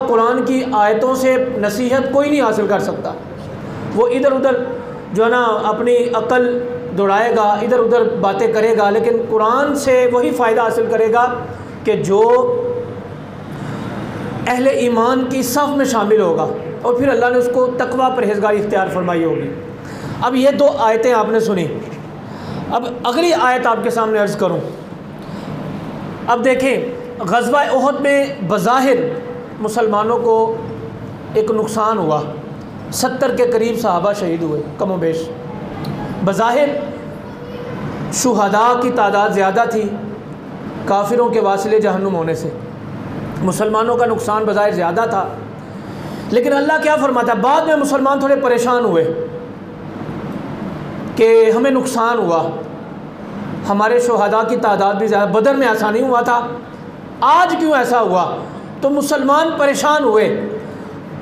कुरान की आयतों से नसीहत कोई नहीं हासिल कर सकता। वो इधर उधर जो है ना अपनी अक्ल दौड़ाएगा, इधर उधर बातें करेगा, लेकिन कुरान से वही फ़ायदा हासिल करेगा कि जो अहले ईमान की सफ़ में शामिल होगा और फिर अल्लाह ने उसको तकवा परहेज़गारी इख्तियार फरमाई होगी। अब ये दो आयतें आपने सुनी, अब अगली आयत आपके सामने अर्ज़ करूँ। अब देखें, ग़ज़वा उहद में बज़ाहिर मुसलमानों को एक नुकसान हुआ, 70 के करीब सहाबा शहीद हुए कमो बेश। बज़ाहिर शुहदा की तादाद ज़्यादा थी काफिरों के वासिले जहन्नुम होने से, मुसलमानों का नुकसान बज़ाहिर ज़्यादा था। लेकिन अल्लाह क्या फरमाता है, बाद में मुसलमान थोड़े परेशान हुए कि हमें नुकसान हुआ, हमारे शुहदा की तादाद भी ज़्यादा, बदर में ऐसा नहीं हुआ था, आज क्यों ऐसा हुआ? तो मुसलमान परेशान हुए।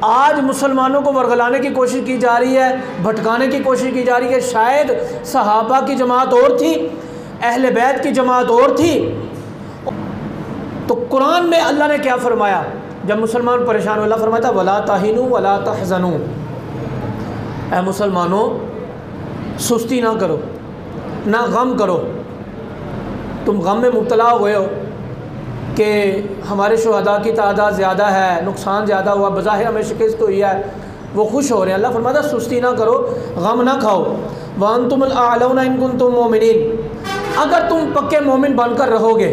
आज मुसलमानों को वरगलाने की कोशिश की जा रही है, भटकाने की कोशिश की जा रही है। शायद सहाबा की जमात और थी, अहले बैत की जमात और थी। तो कुरान में अल्लाह ने क्या फरमाया जब मुसलमान परेशान हुए? अल्लाह फरमाता वला ताहिनू वला तहज़नू, ऐ मुसलमानों सुस्ती ना करो, ना गम करो। तुम गम में मुब्तला हुए हो कि हमारे शुहदा की तादाद ज़्यादा है, नुकसान ज़्यादा हुआ, बज़ाहिर हमें शिकस्त हुई है, वो खुश हो रहे हैं। अल्लाह फरमाता सुस्ती ना करो, गम ना खाओ। व अंतुमुल आलौना इन कुंतुम मोमिनीन, अगर तुम पक्के मोमिन बनकर रहोगे,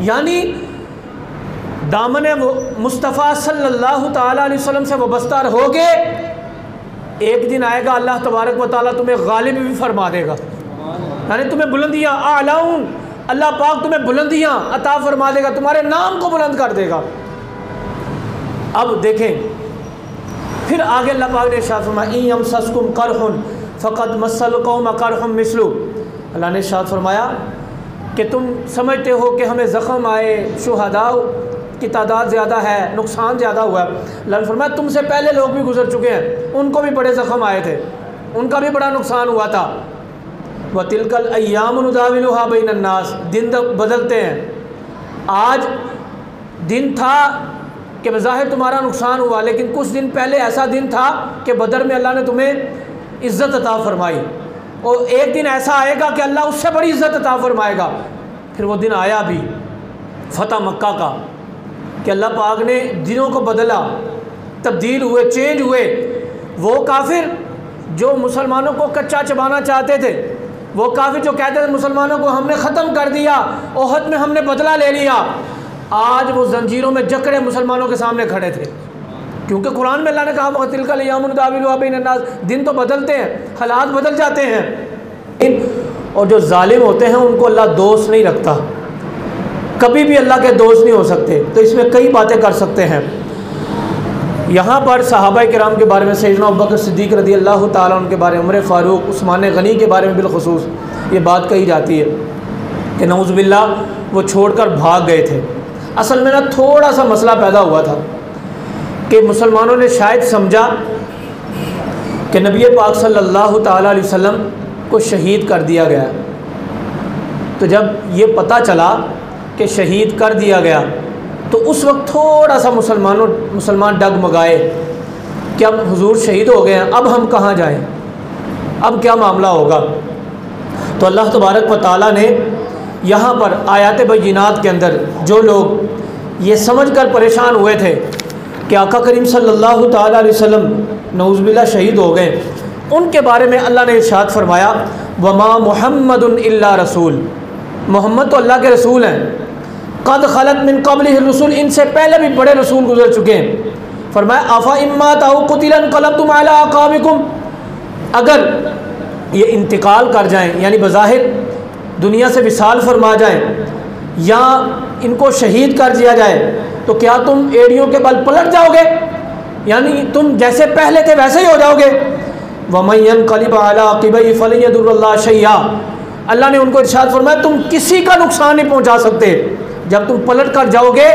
यानी दामन मुस्तफ़ा सल्लल्लाहु ताला अलैहि वसल्लम से वाबस्ता रहोगे, एक दिन आएगा अल्लाह तबारक व तआला तुम्हें गालिब भी फरमा देगा, यानी तुम्हें बुलंदियाँ आलाउन, अल्लाह पाक तुम्हें बुलंदियाँ अता फरमा देगा, तुम्हारे नाम को बुलंद कर देगा। अब देखें फिर आगे अल्लाह पाक ने इरशाद फरमाया इन यमसस्कुम करहुन फ़क़द मस्सल कौम करहुम मिस्लु, अल्लाह ने इरशाद फरमाया कि तुम समझते हो कि हमें ज़ख़म आए, शुहदा की तादाद ज़्यादा है, नुकसान ज़्यादा हुआ है। अल्लाह ने फरमाया तुमसे पहले लोग भी गुजर चुके हैं, उनको भी बड़े ज़ख़म आए थे, उनका भी बड़ा नुकसान हुआ था। व तिलकल अय्याम नुदाविलुहा बैनन्नास, दिन बदलते हैं। आज दिन था कि बज़ाहिर तुम्हारा नुकसान हुआ, लेकिन कुछ दिन पहले ऐसा दिन था कि बदर में अल्लाह ने तुम्हें इज़्ज़त अता फरमाई, और एक दिन ऐसा आएगा कि अल्लाह उससे बड़ी इज़्ज़त अता फरमाएगा। फिर वो दिन आया भी फ़तह मक्का का कि अल्लाह पाक ने दिनों को बदला, तब्दील हुए, चेंज हुए। वो काफिर जो मुसलमानों को कच्चा चबाना चाहते थे, वो काफिर जो कहते थे मुसलमानों को हमने ख़त्म कर दिया, ओहद में हमने बदला ले लिया, आज वो जंजीरों में जकड़े मुसलमानों के सामने खड़े थे। क्योंकि कुरान में अल्लाह ने कहा तिलकल अय्याम नुदाविलुहा बैनन्नास, दिन तो बदलते हैं, हालात बदल जाते हैं। और जो जालिम होते हैं उनको अल्लाह दोस्त नहीं रखता, कभी भी अल्लाह के दोस्त नहीं हो सकते। तो इसमें कई बातें कर सकते हैं। यहाँ पर सहाबा किराम के बारे में, सैयदना अबू बकर सिद्दीक़ रज़ी अल्लाह ताला अन्हु के बारे में, उमर फ़ारूक, उस्मान गनी के बारे में बिलख़ुसूस ये बात कही जाती है कि नऊज़ बिल्लाह वो छोड़कर भाग गए थे। असल में ना थोड़ा सा मसला पैदा हुआ था कि मुसलमानों ने शायद समझा कि नबी पाक सल्लल्लाहु ताला अलैहि वसल्लम को शहीद कर दिया गया। तो जब ये पता चला कि शहीद कर दिया गया, तो उस वक्त थोड़ा सा मुसलमान डगमगाए कि अब हुजूर शहीद हो गए हैं, अब हम कहाँ जाएं, अब क्या मामला होगा। तो अल्लाह तबारक व तआला ने यहाँ पर आयात बय्यिनात के अंदर जो लोग ये समझकर परेशान हुए थे कि आका करीम सल्लल्लाहु ताला अलैहि वसल्लम नऊज़ बिल्लाह शहीद हो गए, उनके बारे में अल्लाह ने इरशाद फरमाया वमा मुहम्मदुन इल्ला रसूल, मोहम्मद तो अल्लाह के रसूल हैं, क़द ख़लत मिन क़ब्लिहि रसूल, इनसे पहले भी बड़े रसूल गुजर चुके हैं। फरमाया अफ़ा इम्मात औ क़ुतिला इन्क़लबतुम अला अक़ाबिकुम, अगर ये इंतकाल कर जाएं, यानी बज़ाहिर दुनिया से विसाल फरमा जाएं, या इनको शहीद कर दिया जाए, तो क्या तुम एड़ियों के बल पलट जाओगे, यानी तुम जैसे पहले थे वैसे ही हो जाओगे। वमन यन्क़लिब अला अक़िबैहि फ़लन यदुर्रल्लाह शैआ, अल्लाह ने उनको इरशाद फरमाया तुम किसी का नुकसान नहीं पहुँचा सकते, जब तुम पलट कर जाओगे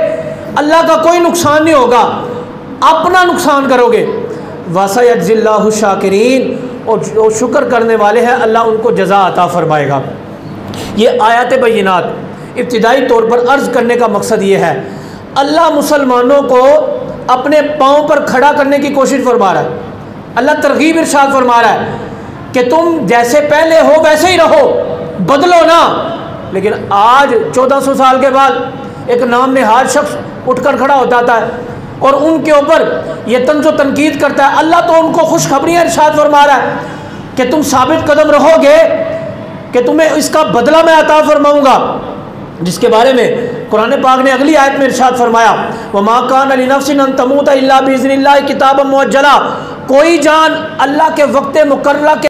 अल्लाह का कोई नुकसान नहीं होगा, अपना नुकसान करोगे। वसयज्ज़िल्लाहु शाकिरीन, और जो शुक्र करने वाले हैं अल्लाह उनको जज़ा अता फरमाएगा। ये आयत बय्यिनात इब्तिदाई तौर पर अर्ज़ करने का मकसद ये है, अल्लाह मुसलमानों को अपने पाँव पर खड़ा करने की कोशिश फरमा रहा है। अल्लाह तरगीब इरशाद फरमा रहा है कि तुम जैसे पहले हो वैसे ही रहो, बदलो ना। लेकिन आज 1400 साल के बाद एक नाम नहाद शख्स उठकर खड़ा होता था और उनके ऊपर यह तंज़ो तनकीद करता है। अल्लाह तो उनको खुशखबरियाँ इरशाद फरमा रहा है कि तुम साबित कदम रहोगे कि तुम्हें इसका बदला मैं अता फरमाऊँगा, जिसके बारे में कुरान पाक ने अगली आयत में इरशाद फरमाया, वमा कान लिनफ्सिन अन तमूत इल्ला बिइज़्निल्लाहि किताबन मुअज्जला। कोई जान अल्लाह के वक्त मुकर्रर के